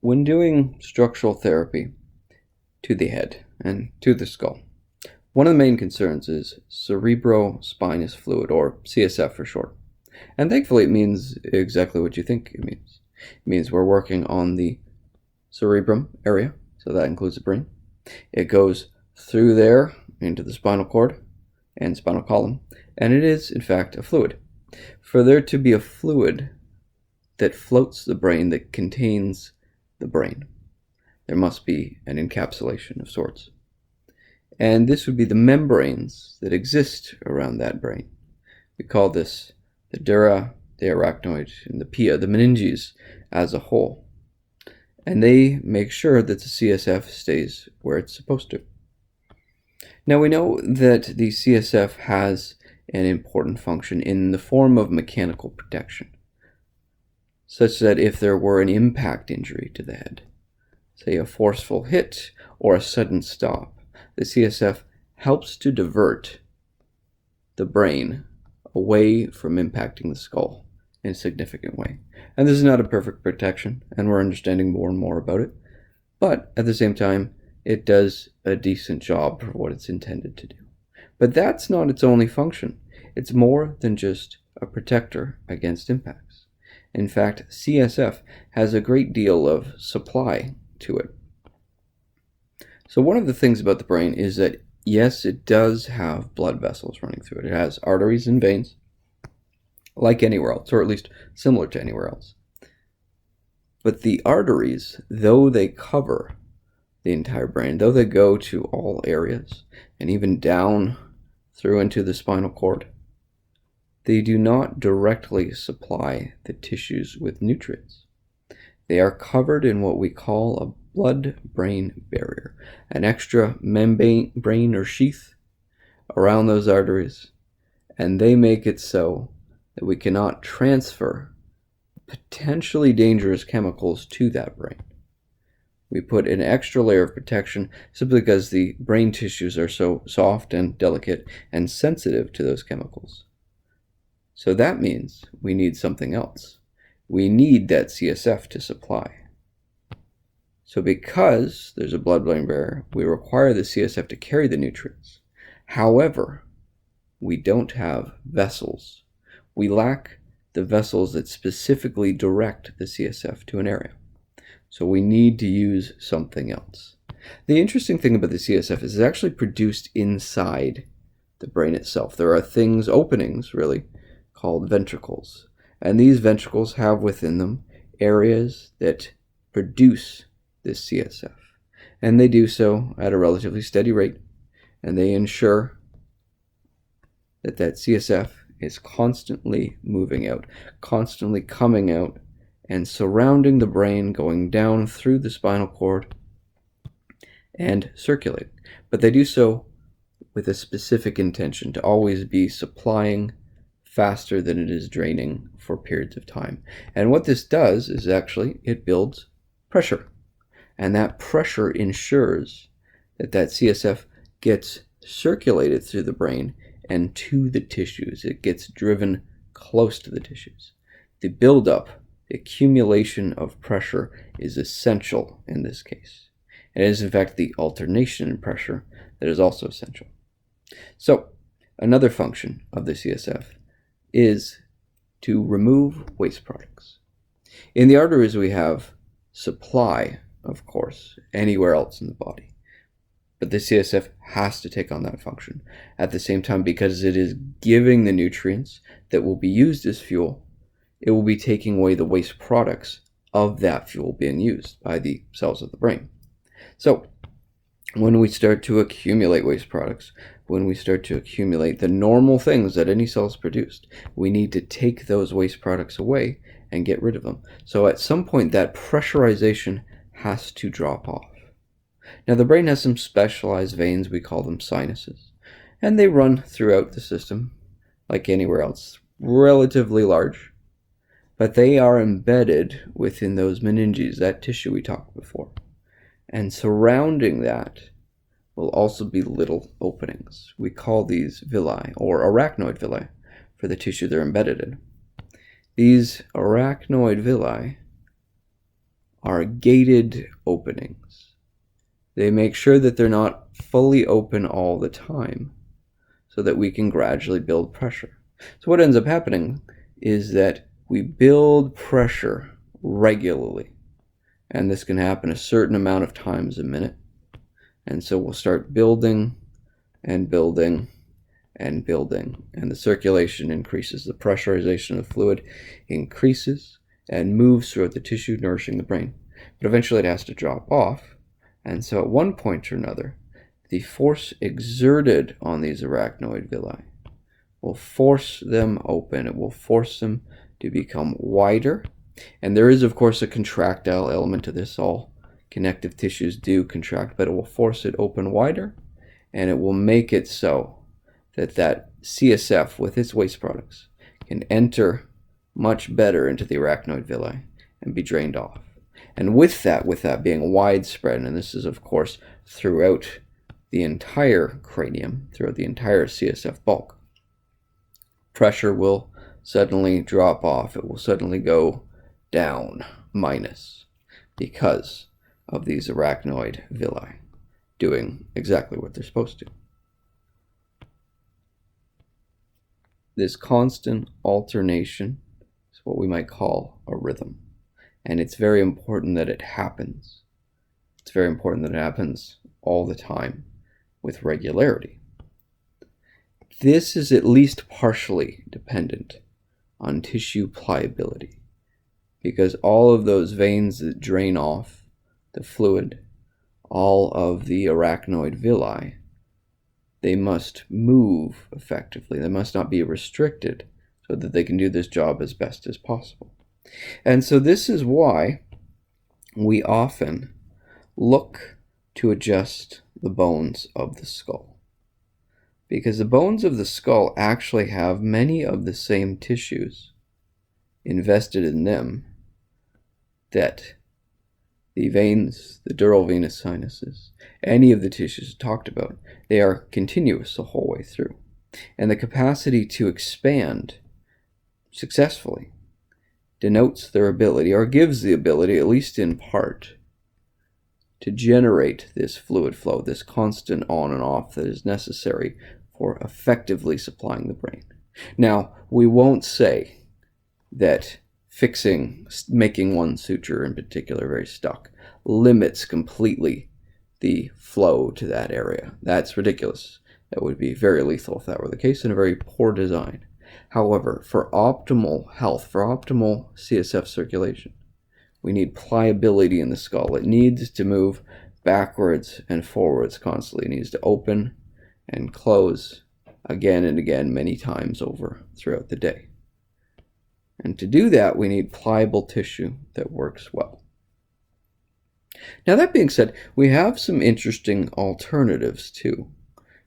When doing structural therapy to the head and to the skull, one of the main concerns is cerebrospinous fluid, or CSF for short. And thankfully it means exactly what you think it means. It means we're working on the cerebrum area, so that includes the brain. It goes through there into the spinal cord and spinal column, and it is in fact a fluid. For there to be a fluid that floats the brain, that contains the brain, there must be an encapsulation of sorts. And this would be the membranes that exist around that brain. We call this the dura, the arachnoid, and the pia, the meninges as a whole. And they make sure that the CSF stays where it's supposed to. Now we know that the CSF has an important function in the form of mechanical protection, such that if there were an impact injury to the head, say a forceful hit or a sudden stop, the CSF helps to divert the brain away from impacting the skull in a significant way. And this is not a perfect protection, and we're understanding more and more about it, but at the same time, it does a decent job for what it's intended to do. But that's not its only function. It's more than just a protector against impacts. In fact, CSF has a great deal of supply to it. So one of the things about the brain is that, yes, it does have blood vessels running through it. It has arteries and veins, like anywhere else, or at least similar to anywhere else. But the arteries, though they cover the entire brain, though they go to all areas, and even down through into the spinal cord, they do not directly supply the tissues with nutrients. They are covered in what we call a blood-brain barrier, an extra membrane or sheath around those arteries, and they make it so that we cannot transfer potentially dangerous chemicals to that brain. We put an extra layer of protection simply because the brain tissues are so soft and delicate and sensitive to those chemicals. So that means we need something else. We need that CSF to supply. So because there's a blood-brain barrier, we require the CSF to carry the nutrients. However, we don't have vessels. We lack the vessels that specifically direct the CSF to an area. So we need to use something else. The interesting thing about the CSF is it's actually produced inside the brain itself. There are openings really, called ventricles. And these ventricles have within them areas that produce this CSF. And they do so at a relatively steady rate. And they ensure that that CSF is constantly moving out, constantly coming out, and surrounding the brain, going down through the spinal cord and circulating. But they do so with a specific intention, to always be supplying faster than it is draining for periods of time. And what this does is actually it builds pressure. And that pressure ensures that that CSF gets circulated through the brain and to the tissues. It gets driven close to the tissues. The buildup, the accumulation of pressure is essential in this case. And it is in fact the alternation in pressure that is also essential. So another function of the CSF is to remove waste products. In the arteries we have supply, of course, anywhere else in the body. But the CSF has to take on that function at the same time, because it is giving the nutrients that will be used as fuel. It will be taking away the waste products of that fuel being used by the cells of the brain. So when we start to accumulate waste products, when we start to accumulate the normal things that any cell has produced, we need to take those waste products away and get rid of them. So at some point that pressurization has to drop off. Now the brain has some specialized veins, we call them sinuses, and they run throughout the system like anywhere else, relatively large, but they are embedded within those meninges, that tissue we talked before. And surrounding that will also be little openings. We call these villi, or arachnoid villi, for the tissue they're embedded in. These arachnoid villi are gated openings. They make sure that they're not fully open all the time so that we can gradually build pressure. So what ends up happening is that we build pressure regularly, and this can happen a certain amount of times a minute. And so we'll start building and building and building, and the circulation increases, the pressurization of the fluid increases and moves throughout the tissue nourishing the brain. But eventually it has to drop off, and so at one point or another, the force exerted on these arachnoid villi will force them open. It will force them to become wider, and there is of course a contractile element to this. All connective tissues do contract, but it will force it open wider, and it will make it so that CSF with its waste products can enter much better into the arachnoid villi and be drained off. And with that being widespread, and this is of course throughout the entire cranium, throughout the entire CSF bulk, pressure will suddenly drop off. It will suddenly go down, minus, because of these arachnoid villi doing exactly what they're supposed to. This constant alternation is what we might call a rhythm. And it's very important that it happens. It's very important that it happens all the time with regularity. This is at least partially dependent on tissue pliability, because all of those veins that drain off the fluid, all of the arachnoid villi, they must move effectively. They must not be restricted so that they can do this job as best as possible. And so this is why we often look to adjust the bones of the skull, because the bones of the skull actually have many of the same tissues invested in them that the veins, the dural venous sinuses, any of the tissues talked about, they are continuous the whole way through. And the capacity to expand successfully denotes their ability, or gives the ability, at least in part, to generate this fluid flow, this constant on and off that is necessary for effectively supplying the brain. Now, we won't say that making one suture in particular very stuck limits completely the flow to that area. That's ridiculous. That would be very lethal if that were the case, and a very poor design. However, for optimal health, for optimal CSF circulation, we need pliability in the skull. It needs to move backwards and forwards constantly. It needs to open and close again and again many times over throughout the day. And to do that, we need pliable tissue that works well. Now, that being said, we have some interesting alternatives too,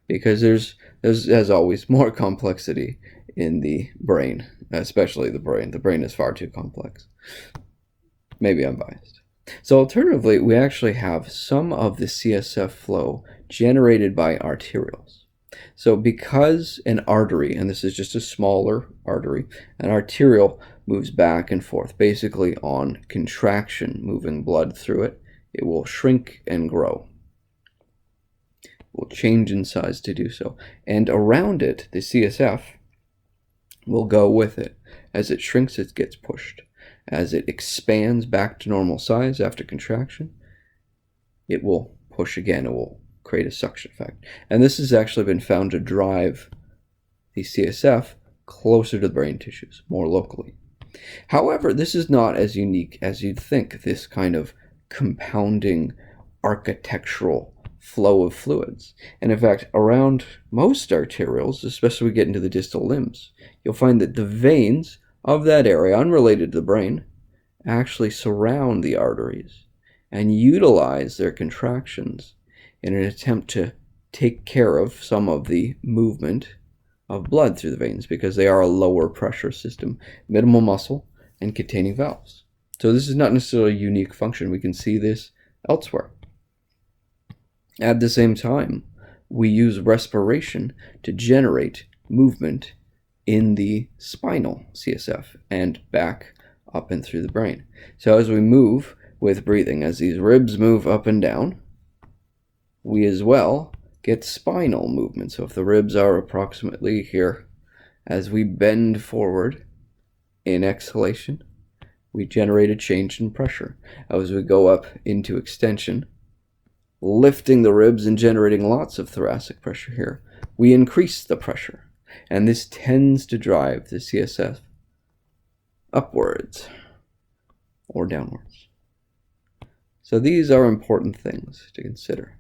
because there's as always more complexity in the brain, especially the brain. The brain is far too complex. Maybe I'm biased. So alternatively, we actually have some of the CSF flow generated by arterioles. So because an artery, and this is just a smaller artery, an arterial moves back and forth, basically on contraction, moving blood through it, it will shrink and grow. It will change in size to do so. And around it, the CSF will go with it. As it shrinks, it gets pushed. As it expands back to normal size after contraction, it will push again. It will create a suction effect. And this has actually been found to drive the CSF closer to the brain tissues, more locally. However, this is not as unique as you'd think, this kind of compounding architectural flow of fluids. And in fact, around most arterials, especially when we get into the distal limbs, you'll find that the veins of that area, unrelated to the brain, actually surround the arteries and utilize their contractions in an attempt to take care of some of the movement of blood through the veins, because they are a lower pressure system, minimal muscle, and containing valves. So this is not necessarily a unique function. We can see this elsewhere. At the same time, we use respiration to generate movement in the spinal CSF and back up and through the brain. So as we move, with breathing. As these ribs move up and down, we as well get spinal movement. So if the ribs are approximately here, as we bend forward in exhalation, we generate a change in pressure. As we go up into extension, lifting the ribs and generating lots of thoracic pressure here, we increase the pressure. And this tends to drive the CSF upwards or downwards. So these are important things to consider,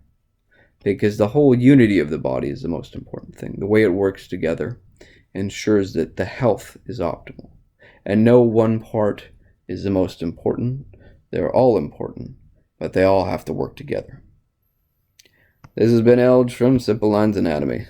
because the whole unity of the body is the most important thing. The way it works together ensures that the health is optimal. And no one part is the most important. They're all important, but they all have to work together. This has been Elge from Simple Lines Anatomy.